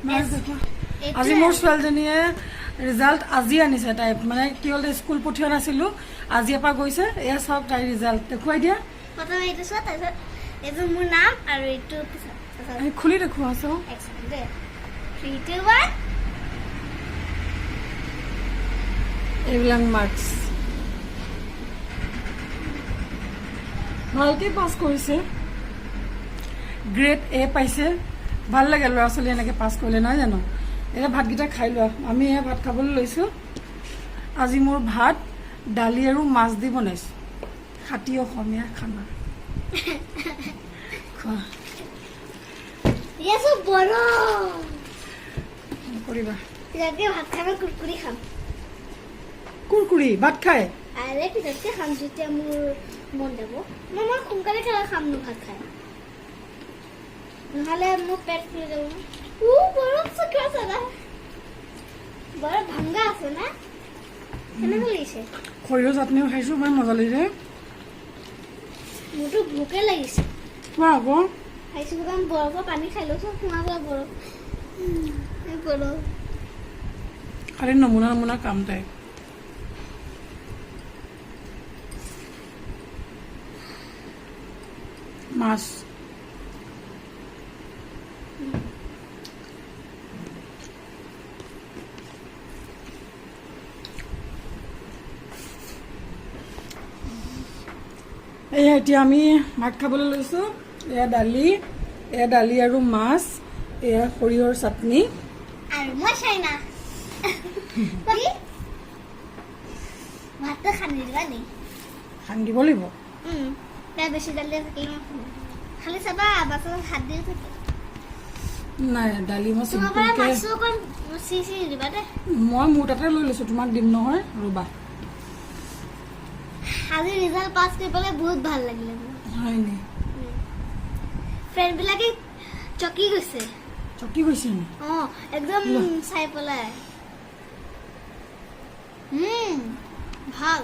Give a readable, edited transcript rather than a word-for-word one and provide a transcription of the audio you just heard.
আজি মোৰ ছোৱালীজনীয়ে ৰিজাল্ট আজি আনিছে। তাই মানে কি হ'ল, স্কুল পঠিওৱা নাছিলোঁ, আজিৰ পৰা গৈছে। এয়া চাওক তাইৰ ৰিজাল্ট দেখুৱাই দিয়া। প্ৰথমে এইটো চোৱা, তাৰপিছত এইটো মোৰ নাম আৰু এইটো খুলি দেখুওৱা চাওক। 3, 2, 1 এইবিলাক মাৰ্কছ ভালকৈ পাছ কৰিছে, গ্ৰেড A পাইছে। ভাল লাগে ল'ৰা ছোৱালী এনেকৈ পাছ কৰিলে, নহয় জানো? এতিয়া ভাতকেইটা খাই লোৱা। আমি এয়া ভাত খাবলৈ লৈছোঁ। আজি মোৰ ভাত, দালি আৰু মাছ দি বনাইছোঁ, খাটি অসমীয়া খানা। খোৱা কৰিবা। ভাত খাই কুৰকুৰি খাম। কুৰকুৰি ভাত খাই পিছতকে খাম যেতিয়া মোৰ মন যাব। মই সোনকালে খাম ন ভাত খাই, নহ'লে মোৰ পেট ফুলি যাব। বৰফ ভাংগা আছে না, কেনেকৈ লাগিছে? সৰিয়হ চাটনিও খাইছোঁ, বৰ মজা লাগিছে। মোৰতো ভোকে লাগিছে। কোৱা আকৌ খাইছোঁ কাৰণ বৰফৰ পানী খাই লৈছোঁ। সোমাব বৰফ বৰফ খালি নমুনা নমুনা কাম তাই। মাছ এয়া এতিয়া আমি ভাত খাবলৈ লৈছোঁ। এয়া দালি আৰু মাছ, এয়া সৰিয়হৰ চাটনি আৰু মই চাইনা ভাতটো খান্দি দিবা নি? সান্দিব লাগিব। তাই বেছি দালি থাকিলে খালি চাবা বাছত হাত দি থাকে। নাই দালি মই তোমাৰ পৰা চিম্পুলকৈ মাছো অকণ চি দিবা দে। মই মোৰ তাতে লৈ লৈছোঁ, তোমাক দিম নহয়, ৰ'বা। আজি ৰিজাল্ট পাছ কৰি পেলাই বহুত ভাল লাগিলে মোৰ। হয়নি? ফ্ৰেণ্ডবিলাকে চকি গৈছে। চকি গৈছে নি? একদম চাই পেলাই ভাল।